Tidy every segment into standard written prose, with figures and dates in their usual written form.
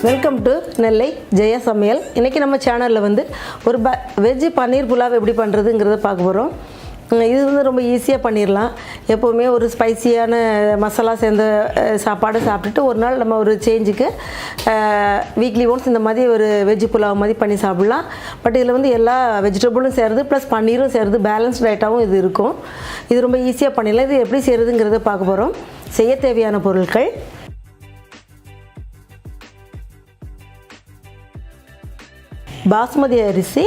Welcome to நெல்லை ஜெயா சமையல். இன்றைக்கி நம்ம சேனலில் வந்து ஒரு வெஜ்ஜு பன்னீர் புலாவ் எப்படி பண்ணுறதுங்கிறத பார்க்க போகிறோம். இது வந்து ரொம்ப ஈஸியாக பண்ணிடலாம். எப்போவுமே ஒரு ஸ்பைசியான மசாலா சேர்ந்த சாப்பாடு சாப்பிட்டுட்டு ஒரு நாள் நம்ம ஒரு சேஞ்சுக்கு வீக்லி ஒன்ஸ் இந்த மாதிரி ஒரு வெஜ்ஜு புலாவ் மாதிரி பண்ணி சாப்பிட்லாம். பட் இதில் வந்து எல்லா வெஜிடபிளும் சேருது ப்ளஸ் பன்னீரும் சேருது, பேலன்ஸ் டயட்டாகவும் இது இருக்கும். இது ரொம்ப ஈஸியாக பண்ணிடலாம். இது எப்படி செய்கிறதுங்கிறத பார்க்க போகிறோம். செய்ய தேவையான பொருட்கள்: பாஸ்மதி அரிசி,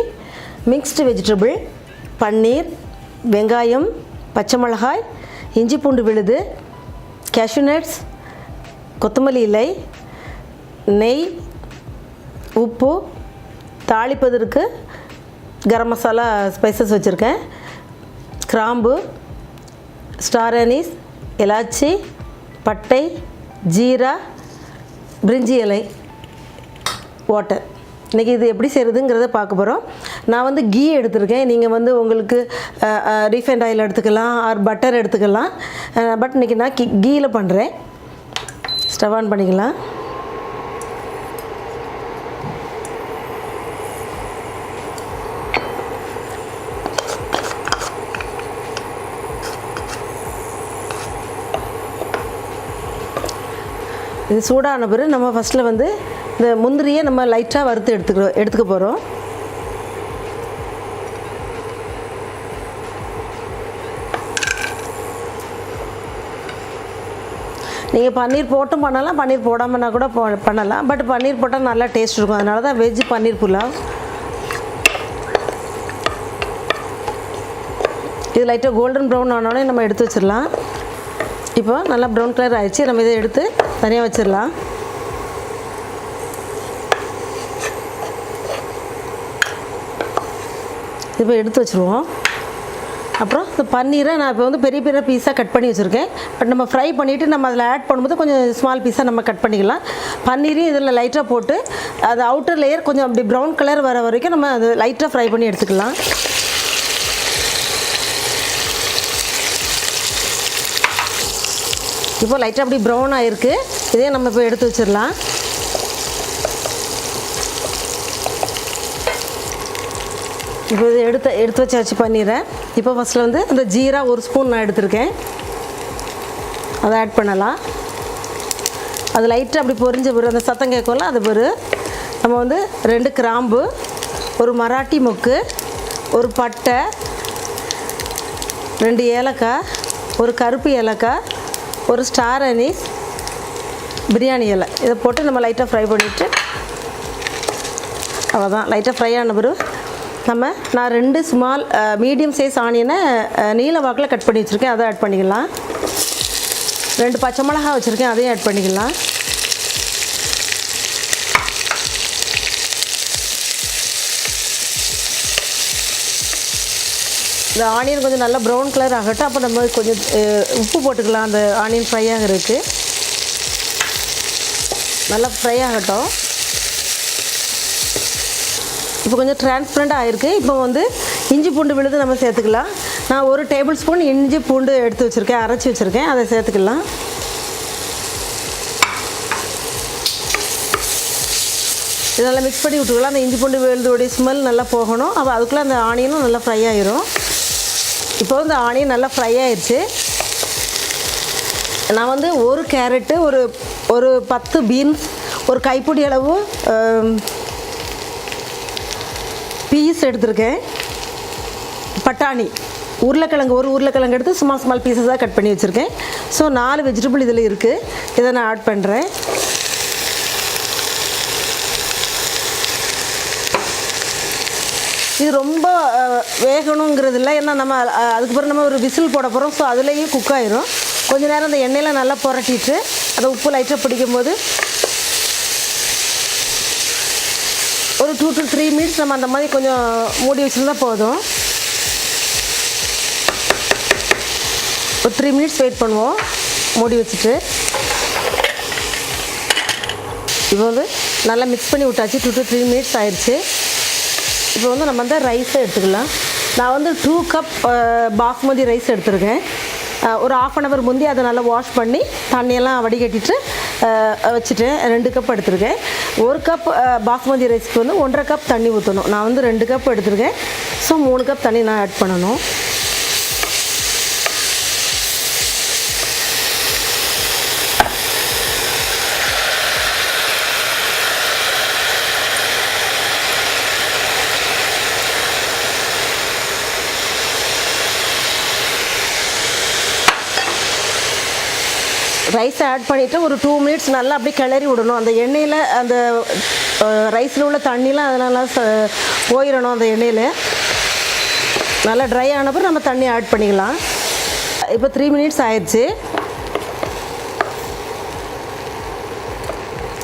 மிக்ஸ்டு வெஜிடபிள், பன்னீர், வெங்காயம், பச்சை மிளகாய், இஞ்சி பூண்டு விழுது, கேஷ்யூ நட்ஸ், கொத்தமல்லி இலை, நெய், உப்பு, தாளிப்பதற்கு கரம் மசாலா ஸ்பைசஸ் வச்சுருக்கேன், கிராம்பு, ஸ்டார் அனீஸ், இலாச்சி, பட்டை, ஜீரா, பிரிஞ்சி இலை, வாட்டர். இன்றைக்கி இது எப்படி செய்கிறதுங்கிறத பார்க்க போகிறோம். நான் வந்து கீ எடுத்துருக்கேன். நீங்கள் வந்து உங்களுக்கு ரீஃபைண்ட் ஆயில் எடுத்துக்கலாம், ஆர் பட்டர் எடுத்துக்கலாம். பட் இன்றைக்கி நான் கீயில் பண்ணுறேன். ஸ்டவ் ஆன் பண்ணிக்கலாம். இது சூடான பிறகு நம்ம ஃபஸ்ட்டில் வந்து இந்த முந்திரியை நம்ம லைட்டாக வறுத்து எடுத்துக்க போகிறோம். நீங்கள் பன்னீர் போட்டும் பண்ணலாம், பன்னீர் போடாமல்னா கூட பண்ணலாம். பட் பன்னீர் போட்டால் நல்லா டேஸ்ட் இருக்கும். அதனால தான் வெஜ் பன்னீர் புலாவ். இது லைட்டாக கோல்டன் ப்ரௌன் ஆனோடனே நம்ம எடுத்து வச்சிடலாம். இப்போ நல்லா ப்ரௌன் கலர் ஆயிடுச்சு. நம்ம இதை எடுத்து தனியாக வச்சிடலாம். இப்போ எடுத்து வச்சுருவோம். அப்புறம் இந்த பன்னீரை நான் இப்போ வந்து பெரிய பெரிய பீஸாக கட் பண்ணி வச்சுருக்கேன். பட் நம்ம ஃப்ரை பண்ணிவிட்டு நம்ம அதில் ஆட் பண்ணும்போது கொஞ்சம் ஸ்மால் பீஸாக நம்ம கட் பண்ணிக்கலாம். பன்னீரையும் இதில் லைட்டாக போட்டு அது அவுட்டர் லேயர் கொஞ்சம் அப்படி ப்ரௌன் கலர் வர வரைக்கும் நம்ம அது லைட்டாக ஃப்ரை பண்ணி எடுத்துக்கலாம். இப்போ லைட்டாக அப்படி ப்ரௌன் ஆகிருக்கு. இதே நம்ம இப்போ எடுத்து வச்சிடலாம். இப்போ இது எடுத்து வச்சாச்சு பன்னீரை. இப்போ ஃபஸ்ட்டில் வந்து அந்த ஜீரா ஒரு ஸ்பூன் நான் எடுத்திருக்கேன், அதை ஆட் பண்ணலாம். அது லைட்டாக அப்படி பொரிஞ்ச பிறகு அந்த சத்தம் கேட்கல, அது பிறகு நம்ம வந்து 2 கிராம்பு, ஒரு மராட்டி மொக்கு, ஒரு பட்டை, 2 ஏலக்காய், ஒரு கருப்பு ஏலக்காய், ஒரு ஸ்டார் அனீஸ், பிரியாணி இலை, இதை போட்டு நம்ம லைட்டாக ஃப்ரை பண்ணிவிட்டு அவ்வளோதான். லைட்டாக ஃப்ரை ஆன பிறகு நான் 2 ஸ்மால் மீடியம் சைஸ் ஆனியனை நீல வாக்கில் கட் பண்ணி வச்சுருக்கேன், அதை ஆட் பண்ணிக்கலாம். 2 பச்சை மிளகாய் வச்சுருக்கேன், அதையும் ஆட் பண்ணிக்கலாம். இந்த ஆனியன் கொஞ்சம் நல்லா ப்ரௌன் கலர் ஆகட்டும். அப்போ நம்ம கொஞ்சம் உப்பு போட்டுக்கலாம். அந்த ஆனியன் ஃப்ரை ஆகிறதுக்கு நல்லா ஃப்ரை ஆகட்டும். இப்போ கொஞ்சம் டிரான்ஸ்பரண்ட் ஆகிருக்கு. இப்போ வந்து இஞ்சி பூண்டு விழுது நம்ம சேர்த்துக்கலாம். நான் 1 டேபிள் ஸ்பூன் இஞ்சி பூண்டு எடுத்து வச்சுருக்கேன், அரைச்சி வச்சுருக்கேன், அதை சேர்த்துக்கலாம். இதெல்லாம் மிக்ஸ் பண்ணி விட்டுக்கலாம். அந்த இஞ்சி பூண்டு விழுதோடைய ஸ்மெல் நல்லா போகணும். அப்போ அதுக்குள்ளே அந்த ஆனியனும் நல்லா ஃப்ரை ஆகிரும். இப்போ வந்து ஆனியன் நல்லா ஃப்ரை ஆயிடுச்சு. நான் வந்து 1 கேரட்டு, ஒரு 10 பீன்ஸ், ஒரு கைப்பிடி அளவு பீஸ் எடுத்திருக்கேன், பட்டாணி, உருளைக்கிழங்கு, ஒரு உருளைக்கிழங்கு எடுத்து ஸ்மால் பீஸஸாக கட் பண்ணி வச்சுருக்கேன். ஸோ 4 வெஜிடபிள் இதில் இருக்குது. இதை நான் ஆட் பண்ணுறேன். இது ரொம்ப வேகணுங்கிறது இல்லை, ஏன்னா நம்ம அதுக்கப்புறம் நம்ம ஒரு விசில் போட போகிறோம். ஸோ அதுலேயே குக் ஆயிரும். கொஞ்சம் நேரம் அந்த எண்ணெயில் நல்லா புரட்டிட்டு அதை உப்பு லைட்டாக பிடிக்கும்போது ஒரு 2 to 3 மினிட்ஸ் நம்ம அந்த மாதிரி கொஞ்சம் மூடி வச்சுருந்தா போதும். ஒரு 3 மினிட்ஸ் வெயிட் பண்ணுவோம் மூடி வச்சுட்டு. இப்போ வந்து நல்லா மிக்ஸ் பண்ணி விட்டாச்சு. 2 to 3 மினிட்ஸ் ஆயிடுச்சு. இப்போ வந்து நம்ம வந்து ரைஸை எடுத்துக்கலாம். நான் வந்து 2 கப் பாஸ்மதி ரைஸ் எடுத்துருக்கேன். ஒரு 1/2 அன் ஹவர் முந்தி அதை நல்லா வாஷ் பண்ணி தண்ணியெல்லாம் வடிகட்டிட்டு வச்சுட்டேன். 2 கப் எடுத்துருக்கேன். 1 கப் பாஸ்மதி ரைஸ்க்கு வந்து 1.5 கப் தண்ணி ஊற்றணும். நான் வந்து 2 கப் எடுத்துருக்கேன். ஸோ 3 கப் தண்ணி நான் ஆட் பண்ணணும். ரைஸை ஆட் பண்ணிவிட்டு ஒரு 2 மினிட்ஸ் நல்லா அப்படியே கிளறி விடணும். அந்த எண்ணெயில் அந்த ரைஸில் உள்ள தண்ணிலாம் அதெல்லாம் போயிடணும். அந்த எண்ணெயில் நல்லா ட்ரை ஆனப்போ நம்ம தண்ணி ஆட் பண்ணிக்கலாம். இப்போ 3 மினிட்ஸ் ஆயிடுச்சு.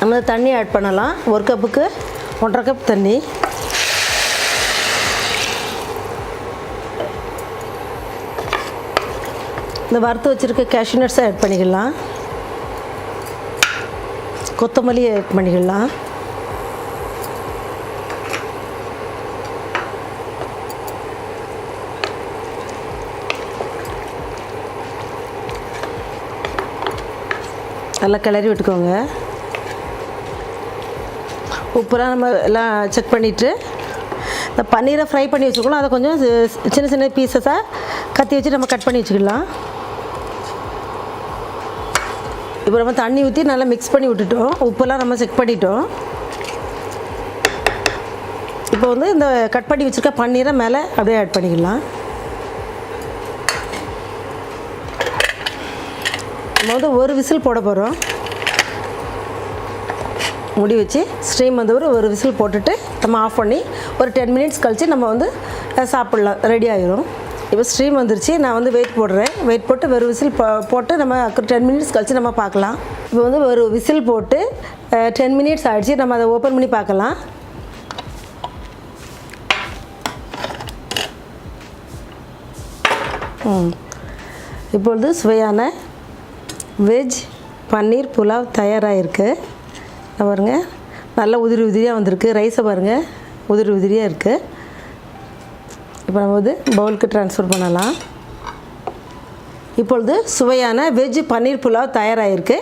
நம்ம தண்ணி ஆட் பண்ணலாம். 1 கப்புக்கு 1.5 கப் தண்ணி. இந்த வறுத்து வச்சுருக்க கேஷ்யூ நட்ஸை ஆட் பண்ணிக்கலாம். கொத்தமல்லி ஆட் பண்ணிக்கலாம். நல்லா கிளறி விட்டுக்கோங்க. உப்புலாம் நம்ம எல்லாம் செக் பண்ணிவிட்டு இந்த பன்னீரை ஃப்ரை பண்ணி வச்சுக்கலாம். அதை கொஞ்சம் சின்ன சின்ன பீசஸாக கத்தி வச்சு நம்ம கட் பண்ணி வச்சுக்கலாம். இப்போ நம்ம தண்ணி ஊற்றி நல்லா மிக்ஸ் பண்ணி விட்டுட்டோம். உப்பெல்லாம் நம்ம செக் பண்ணிட்டோம். இப்போ வந்து இந்த கட் பண்ணி வச்சுருக்க பன்னீரை மேலே அப்படியே ஆட் பண்ணிக்கலாம். நம்ம வந்து ஒரு விசில் போட போகிறோம். முடி வச்சு ஸ்டீம் வந்து ஒரு விசில் போட்டுட்டு நம்ம ஆஃப் பண்ணி ஒரு 10 மினிட்ஸ் கழித்து நம்ம வந்து சாப்பிட்லாம். ரெடி ஆகிரும். இப்போ ஸ்ட்ரீம் வந்துருச்சு. நான் வந்து வெயிட் போடுறேன். வெயிட் போட்டு ஒரு விசில் போட்டு நம்ம 10 மினிட்ஸ் கழித்து நம்ம பார்க்கலாம். இப்போ வந்து ஒரு விசில் போட்டு 10 மினிட்ஸ் ஆகிடுச்சு. நம்ம அதை ஓப்பன் பண்ணி பார்க்கலாம். இப்பொழுது சுவையான வெஜ் பன்னீர் புலாவ் தயாராகிருக்கு. பாருங்கள், நல்லா உதிரி உதிரியாக வந்திருக்கு. ரைஸை பாருங்கள், உதிரி உதிரியாக இருக்குது. இப்போ நம்ம வந்து பவுலுக்கு ட்ரான்ஸ்ஃபர் பண்ணலாம். இப்பொழுது சுவையான வெஜ் பன்னீர் புலாவ் தயாராகிருக்கு.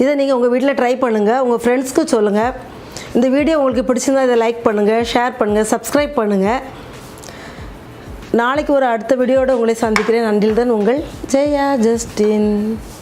இதை நீங்கள் உங்கள் வீட்டில் ட்ரை பண்ணுங்கள். உங்கள் ஃப்ரெண்ட்ஸ்க்கு சொல்லுங்கள். இந்த வீடியோ உங்களுக்கு பிடிச்சிருந்தால் இதை லைக் பண்ணுங்கள், ஷேர் பண்ணுங்கள், சப்ஸ்கிரைப் பண்ணுங்கள். நாளைக்கு ஒரு அடுத்த வீடியோடு உங்களை சந்திக்கிறேன். அன்டில் தென் உங்கள் ஜெயா ஜஸ்டின்.